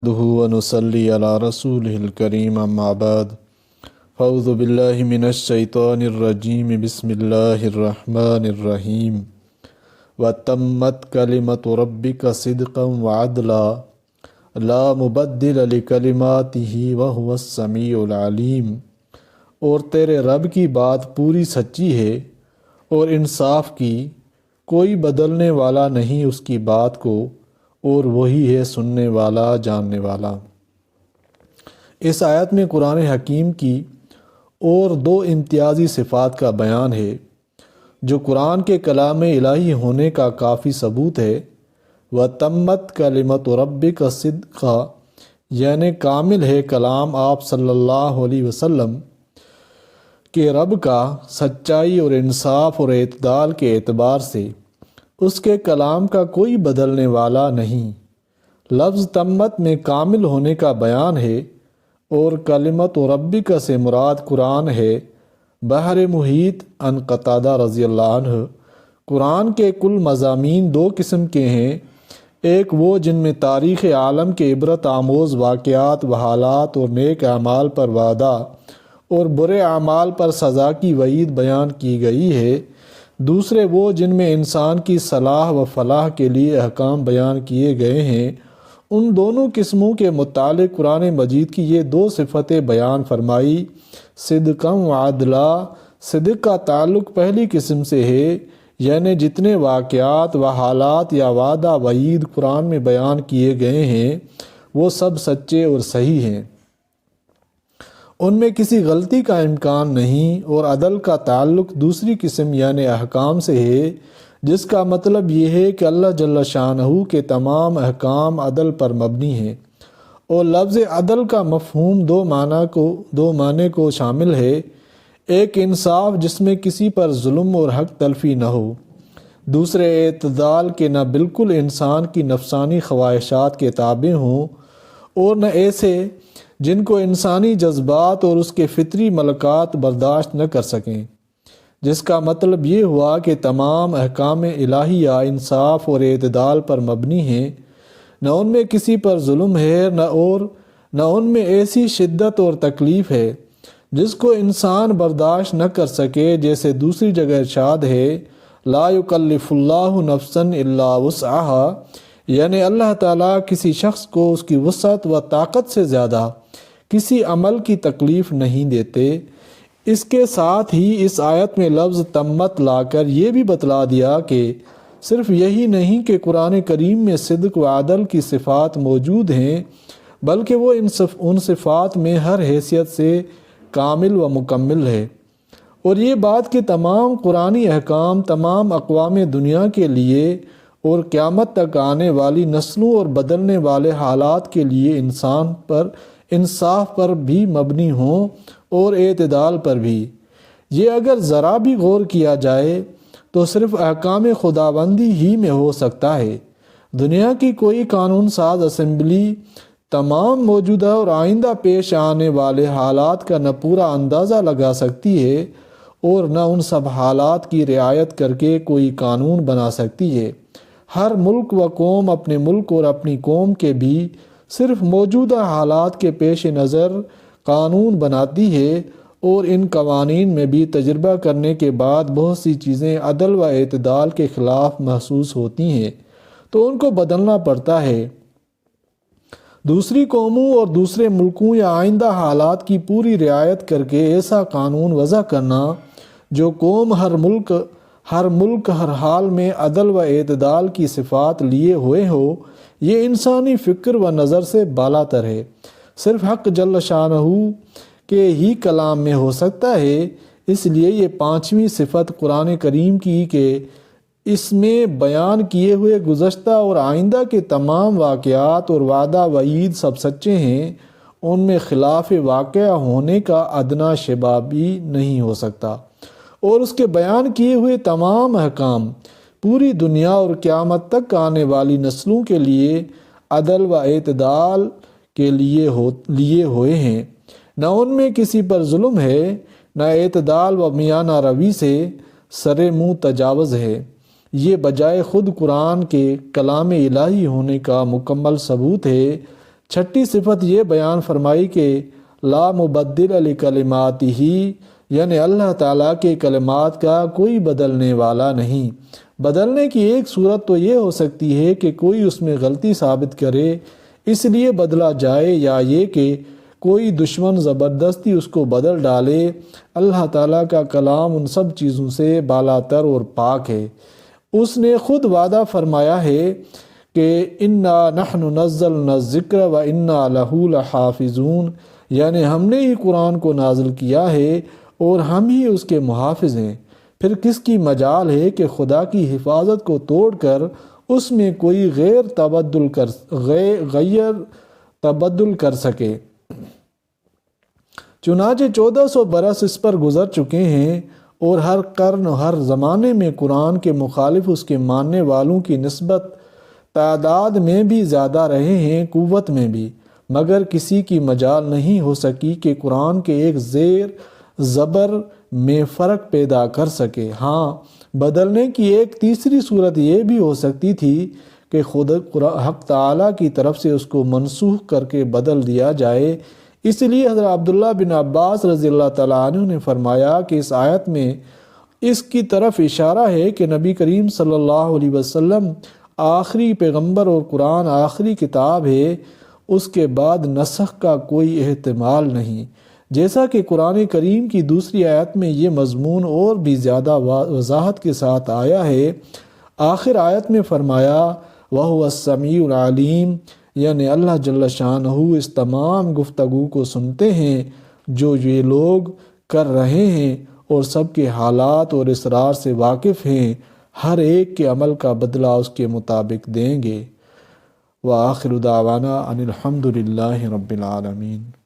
نحمده ونصلي على رسوله الكريم أما بعد فأعوذ بالله من الشيطان الرجيم بسم الله الرحمن الرحيم وتمت كلمة ربك صدقا وعدلا لا مبدل لكلماته وهو السميع العليم۔ اور تیرے رب کی بات پوری سچی ہے اور انصاف کی، کوئی بدلنے والا نہیں اس کی بات کو، اور وہی ہے سننے والا جاننے والا۔ اس آیت میں قرآن حکیم کی اور دو امتیازی صفات کا بیان ہے جو قرآن کے کلام الہی ہونے کا کافی ثبوت ہے۔ وَتَمَّتْ كَلِمَةُ رَبِّكَ صِدْقًا، یعنی کامل ہے کلام آپ صلی اللہ علیہ وسلم کے رب کا سچائی اور انصاف اور اعتدال کے اعتبار سے، اس کے کلام کا کوئی بدلنے والا نہیں۔ لفظ تمت میں کامل ہونے کا بیان ہے، اور کلمت و ربک سے مراد قرآن ہے۔ بحر محیط عن قتادہ رضی اللہ عنہ، قرآن کے کل مضامین دو قسم کے ہیں، ایک وہ جن میں تاریخ عالم کے عبرت آموز واقعات و حالات اور نیک اعمال پر وعدہ اور برے اعمال پر سزا کی وعید بیان کی گئی ہے، دوسرے وہ جن میں انسان کی صلاح و فلاح کے لیے احکام بیان کیے گئے ہیں۔ ان دونوں قسموں کے متعلق قرآن مجید کی یہ دو صفتیں بیان فرمائی۔ صدقاً و عدلا، صدق کا تعلق پہلی قسم سے ہے، یعنی جتنے واقعات و حالات یا وعدہ وعید قرآن میں بیان کیے گئے ہیں وہ سب سچے اور صحیح ہیں، ان میں کسی غلطی کا امکان نہیں۔ اور عدل کا تعلق دوسری قسم یعنی احکام سے ہے، جس کا مطلب یہ ہے کہ اللہ جل شانہ کے تمام احکام عدل پر مبنی ہیں۔ اور لفظ عدل کا مفہوم دو معنی کو شامل ہے، ایک انصاف جس میں کسی پر ظلم اور حق تلفی نہ ہو، دوسرے اعتدال کہ نہ بالکل انسان کی نفسانی خواہشات کے تابع ہوں اور نہ ایسے جن کو انسانی جذبات اور اس کے فطری ملکات برداشت نہ کر سکیں، جس کا مطلب یہ ہوا کہ تمام احکام الہیہ انصاف اور اعتدال پر مبنی ہیں، نہ ان میں کسی پر ظلم ہے نہ ان میں ایسی شدت اور تکلیف ہے جس کو انسان برداشت نہ کر سکے، جیسے دوسری جگہ ارشاد ہے لا یکلف اللہ نفسا الا وسعها، یعنی اللہ تعالیٰ کسی شخص کو اس کی وسعت و طاقت سے زیادہ کسی عمل کی تکلیف نہیں دیتے۔ اس کے ساتھ ہی اس آیت میں لفظ تمت لا کر یہ بھی بتلا دیا کہ صرف یہی نہیں کہ قرآن کریم میں صدق و عدل کی صفات موجود ہیں، بلکہ وہ ان صفات میں ہر حیثیت سے کامل و مکمل ہے۔ اور یہ بات کہ تمام قرآنی احکام تمام اقوام دنیا کے لیے اور قیامت تک آنے والی نسلوں اور بدلنے والے حالات کے لیے انصاف پر بھی مبنی ہوں اور اعتدال پر بھی، یہ اگر ذرا بھی غور کیا جائے تو صرف احکام خداوندی ہی میں ہو سکتا ہے۔ دنیا کی کوئی قانون ساز اسمبلی تمام موجودہ اور آئندہ پیش آنے والے حالات کا نہ پورا اندازہ لگا سکتی ہے اور نہ ان سب حالات کی رعایت کر کے کوئی قانون بنا سکتی ہے۔ ہر ملک و قوم اپنے ملک اور اپنی قوم کے بھی صرف موجودہ حالات کے پیش نظر قانون بناتی ہے، اور ان قوانین میں بھی تجربہ کرنے کے بعد بہت سی چیزیں عدل و اعتدال کے خلاف محسوس ہوتی ہیں تو ان کو بدلنا پڑتا ہے۔ دوسری قوموں اور دوسرے ملکوں یا آئندہ حالات کی پوری رعایت کر کے ایسا قانون وضع کرنا جو قوم ہر ملک ہر حال میں عدل و اعتدال کی صفات لیے ہوئے ہو، یہ انسانی فکر و نظر سے بالا تر ہے۔ صرف حق جل شانہ کے ہی کلام میں ہو سکتا ہے، اس لیے یہ پانچویں صفت قرآن کریم کی کہ اس میں بیان کیے ہوئے گزشتہ اور آئندہ کے تمام واقعات اور وعدہ وعید سب سچے ہیں، ان میں خلاف واقعہ ہونے کا ادنا شبہ بھی نہیں ہو سکتا، اور اس کے بیان کیے ہوئے تمام احکام پوری دنیا اور قیامت تک آنے والی نسلوں کے لیے عدل و اعتدال کے لیے ہوئے ہیں، نہ ان میں کسی پر ظلم ہے نہ اعتدال و میانہ روی سے سرے منہ تجاوز ہے۔ یہ بجائے خود قرآن کے کلام الہی ہونے کا مکمل ثبوت ہے چھٹی صفت یہ بیان فرمائی کہ لا مبدل لکلماتہ، یعنی اللہ تعالیٰ کے کلمات کا کوئی بدلنے والا نہیں۔ بدلنے کی ایک صورت تو یہ ہو سکتی ہے کہ کوئی اس میں غلطی ثابت کرے اس لیے بدلا جائے، یا یہ کہ کوئی دشمن زبردستی اس کو بدل ڈالے۔ اللہ تعالیٰ کا کلام ان سب چیزوں سے بالا تر اور پاک ہے۔ اس نے خود وعدہ فرمایا ہے کہ انا نحن نزلنا الذکر و انا لہ لحافظون، یعنی ہم نے ہی قرآن کو نازل کیا ہے اور ہم ہی اس کے محافظ ہیں۔ پھر کس کی مجال ہے کہ خدا کی حفاظت کو توڑ کر اس میں کوئی غیر تبدل کر سکے۔ چنانچہ 1400 برس اس پر گزر چکے ہیں اور ہر قرن و ہر زمانے میں قرآن کے مخالف اس کے ماننے والوں کی نسبت تعداد میں بھی زیادہ رہے ہیں، قوت میں بھی، مگر کسی کی مجال نہیں ہو سکی کہ قرآن کے ایک زیر زبر میں فرق پیدا کر سکے۔ ہاں، بدلنے کی ایک تیسری صورت یہ بھی ہو سکتی تھی کہ خود حق تعالیٰ کی طرف سے اس کو منسوخ کر کے بدل دیا جائے۔ اس لیے حضرت عبداللہ بن عباس رضی اللہ تعالیٰ عنہ نے فرمایا کہ اس آیت میں اس کی طرف اشارہ ہے کہ نبی کریم صلی اللہ علیہ وسلم آخری پیغمبر اور قرآن آخری کتاب ہے، اس کے بعد نسخ کا کوئی احتمال نہیں۔ جیسا کہ قرآن کریم کی دوسری آیت میں یہ مضمون اور بھی زیادہ وضاحت کے ساتھ آیا ہے۔ آخر آیت میں فرمایا وَهُوَ السَّمِيعُ الْعَلِيمُ، یعنی اللہ جل شانہ اس تمام گفتگو کو سنتے ہیں جو یہ لوگ کر رہے ہیں، اور سب کے حالات اور اسرار سے واقف ہیں، ہر ایک کے عمل کا بدلہ اس کے مطابق دیں گے۔ وآخر دعوانا ان الحمد للہ رب العالمین۔